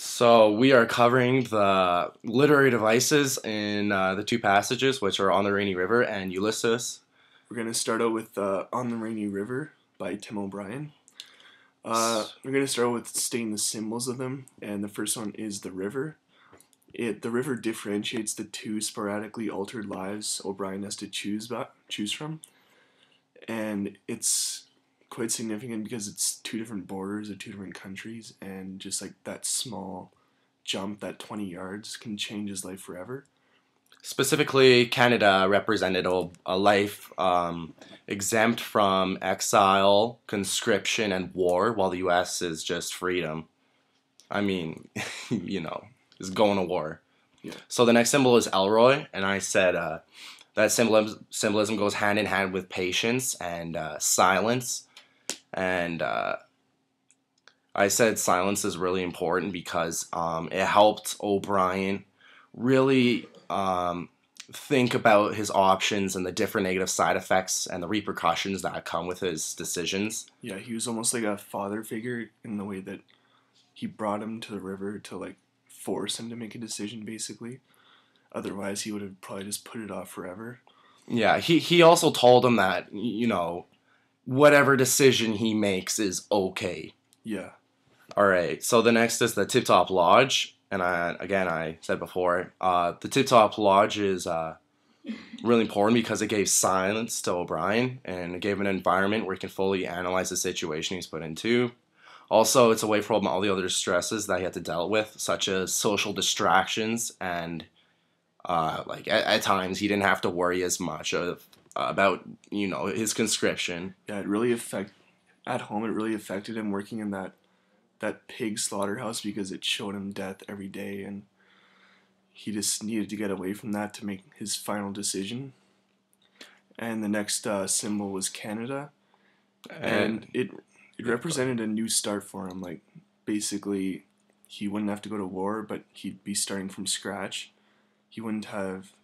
So we are covering the literary devices in the two passages, which are On the Rainy River and Ulysses. We're going to start out with On the Rainy River by Tim O'Brien. We're going to start with stating the symbols of them, and the first one is the river. The river differentiates the two sporadically altered lives O'Brien has to choose from, and it's quite significant because it's two different borders of two different countries, and just like that small jump, that 20 yards, can change his life forever. Specifically, Canada represented a life exempt from exile, conscription, and war, while the U.S. is just freedom. I mean, is going to war. Yeah. So the next symbol is Elroy, and I said that symbolism goes hand in hand with patience and silence. And I said silence is really important because it helped O'Brien really think about his options and the different negative side effects and the repercussions that come with his decisions. Yeah, he was almost like a father figure in the way that he brought him to the river to like force him to make a decision, basically. Otherwise, he would have probably just put it off forever. Yeah, he also told him that, whatever decision he makes is okay. Yeah. All right, so the next is the Tip Top Lodge. And I said before, the Tip Top Lodge is really important because it gave silence to O'Brien and it gave an environment where he can fully analyze the situation he's put into. Also, it's away from all the other stresses that he had to deal with, such as social distractions and at times he didn't have to worry as much about his conscription. Yeah, at home. It really affected him working in that pig slaughterhouse because it showed him death every day, and he just needed to get away from that to make his final decision. And the next symbol was Canada, and it represented a new start for him. Like, basically, he wouldn't have to go to war, but he'd be starting from scratch. He wouldn't have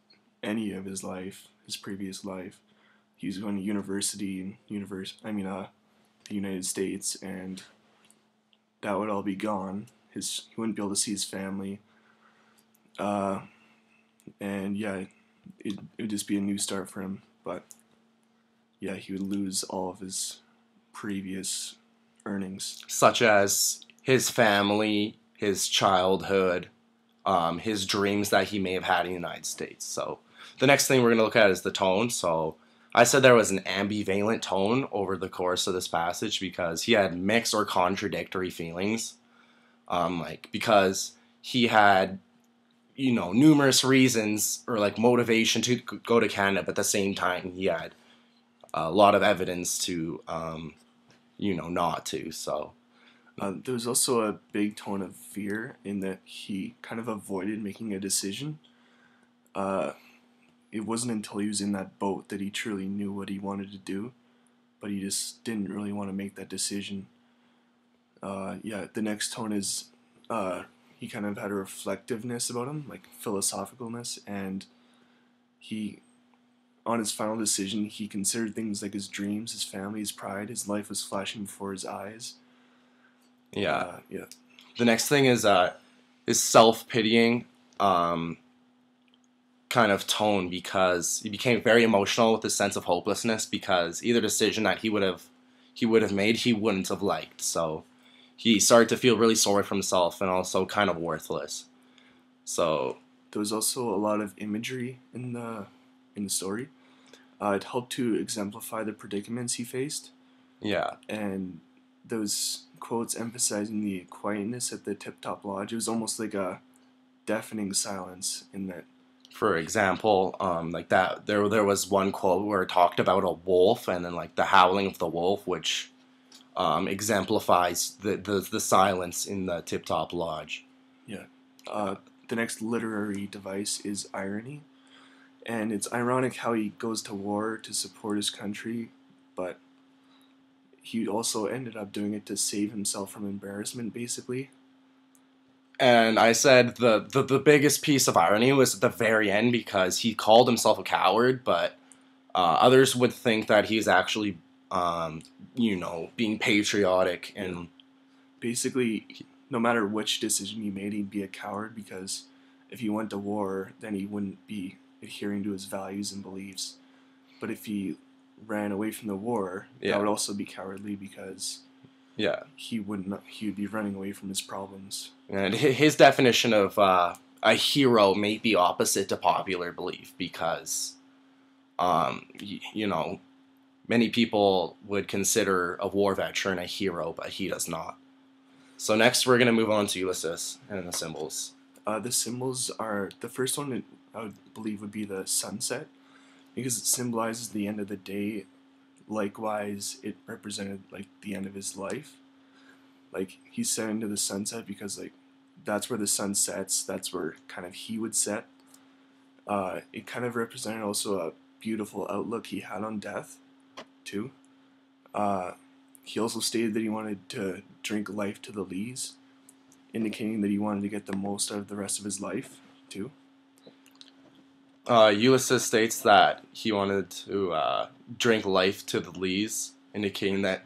any of his previous life. He was going to university in the United States, and that would all be gone. He wouldn't be able to see his family. And yeah, it would just be a new start for him. But yeah, he would lose all of his previous earnings. Such as his family, his childhood, his dreams that he may have had in the United States. So the next thing we're going to look at is the tone. So I said there was an ambivalent tone over the course of this passage because he had mixed or contradictory feelings. Because he had, numerous reasons or motivation to go to Canada, but at the same time he had a lot of evidence to, not to. So there was also a big tone of fear in that he kind of avoided making a decision. It wasn't until he was in that boat that he truly knew what he wanted to do, but he just didn't really want to make that decision. The next tone is he kind of had a reflectiveness about him, like philosophicalness, and on his final decision, he considered things like his dreams, his family, his pride, his life was flashing before his eyes. Yeah. The next thing is his self-pitying kind of tone because he became very emotional with his sense of hopelessness because either decision that he would have made he wouldn't have liked. So he started to feel really sorry for himself and also kind of worthless. So there was also a lot of imagery in the story. It helped to exemplify the predicaments he faced. Yeah. And those quotes emphasizing the quietness at the Tip Top Lodge, it was almost like a deafening silence in that. For example, there was one quote where it talked about a wolf and then the howling of the wolf, which exemplifies the silence in the Tip Top Lodge. Yeah. The next literary device is irony. And it's ironic how he goes to war to support his country, but he also ended up doing it to save himself from embarrassment, basically. And I said the biggest piece of irony was at the very end because he called himself a coward, but others would think that he's actually, being patriotic and basically no matter which decision he made, he'd be a coward because if he went to war, then he wouldn't be adhering to his values and beliefs. But if he ran away from the war, that would also be cowardly because he would be running away from his problems. And his definition of a hero may be opposite to popular belief because, you know, many people would consider a war veteran a hero, but he does not. So next we're going to move on to Ulysses and the symbols. The symbols are, the first one I would believe would be the sunset because it symbolizes the end of the day. Likewise, it represented like the end of his life. Like he set into the sunset because like that's where the sun sets. That's where kind of he would set. It kind of represented also a beautiful outlook he had on death, too. He also stated that he wanted to drink life to the lees, indicating that he wanted to get the most out of the rest of his life, too. Ulysses states that he wanted to drink life to the lees, indicating that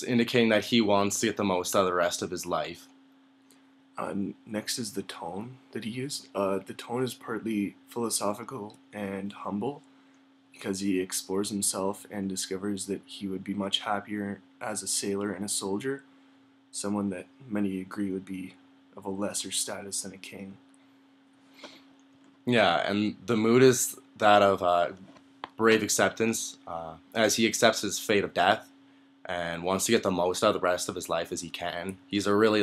indicating that he wants to get the most out of the rest of his life. Next is the tone that he used. The tone is partly philosophical and humble because he explores himself and discovers that he would be much happier as a sailor and a soldier, someone that many agree would be of a lesser status than a king. Yeah, and the mood is that of brave acceptance, as he accepts his fate of death and wants to get the most out of the rest of his life as he can. He's a really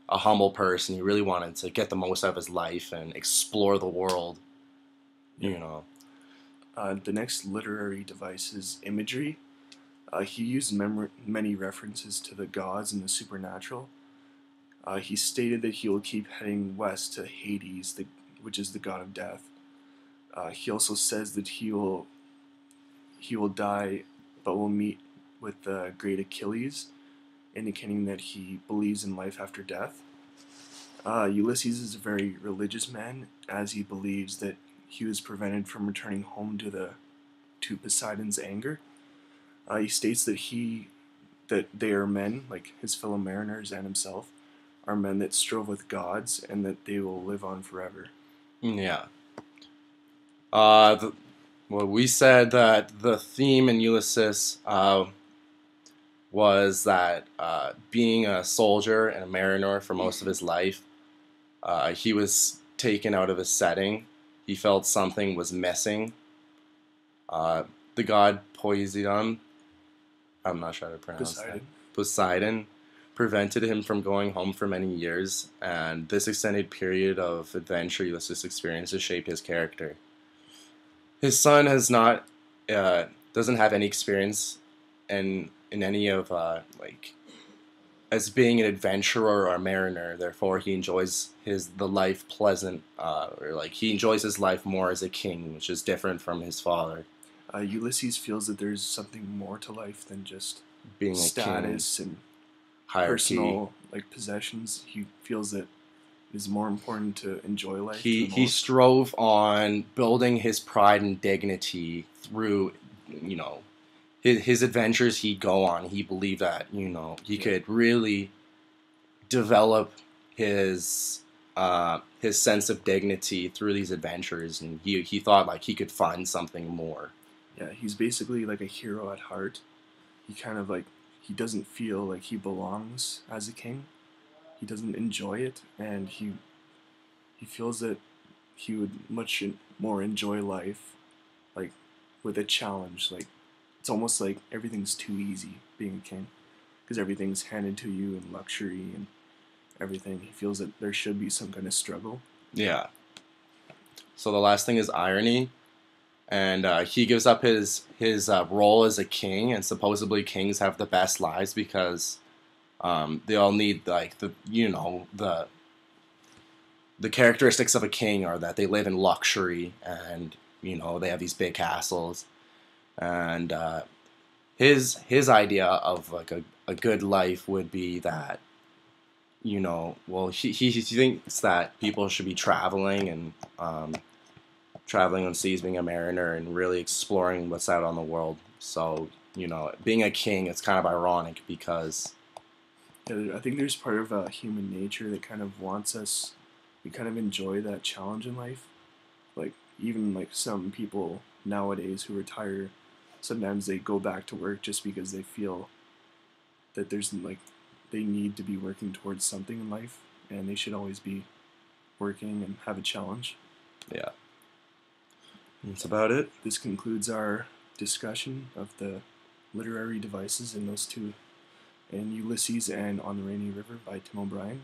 a humble person. He really wanted to get the most out of his life and explore the world. You know. The next literary device is imagery. He used many references to the gods and the supernatural. He stated that he will keep heading west to Hades, which is the god of death. He also says that he will die, but will meet with the great Achilles, indicating that he believes in life after death. Ulysses is a very religious man, as he believes that he was prevented from returning home to Poseidon's anger. He states that they are men, like his fellow mariners and himself, are men that strove with gods and that they will live on forever. Yeah. We said that the theme in Ulysses was that being a soldier and a mariner for most of his life, he was taken out of his setting. He felt something was missing. The god Poseidon, I'm not sure how to pronounce that. Poseidon prevented him from going home for many years, and this extended period of adventure Ulysses experiences shaped his character. His son doesn't have any experience in any of as being an adventurer or a mariner. Therefore, he enjoys the life pleasant, he enjoys his life more as a king, which is different from his father. Ulysses feels that there's something more to life than just being status a king, and hierarchy. Personal possessions. He feels that it is more important to enjoy life. He strove on building his pride and dignity through, his adventures he'd go on. He believed that, he could really develop his sense of dignity through these adventures, and he thought he could find something more. Yeah, he's basically like a hero at heart. He kind of he doesn't feel like he belongs as a king. He doesn't enjoy it, and he feels that he would much more enjoy life, with a challenge. It's almost like everything's too easy being a king, because everything's handed to you in luxury and everything. He feels that there should be some kind of struggle. Yeah. So the last thing is irony. And he gives up his role as a king, and supposedly kings have the best lives because they all need the characteristics of a king are that they live in luxury and they have these big castles, and his idea of a good life would be that he thinks that people should be traveling and traveling on seas, being a mariner, and really exploring what's out on the world. So, being a king, it's kind of ironic because I think there's part of human nature that kind of wants us. We kind of enjoy that challenge in life. Like even like some people nowadays who retire, sometimes they go back to work just because they feel that there's like they need to be working towards something in life, and they should always be working and have a challenge. Yeah. That's about it. This concludes our discussion of the literary devices in those two, in Ulysses and On the Rainy River by Tim O'Brien.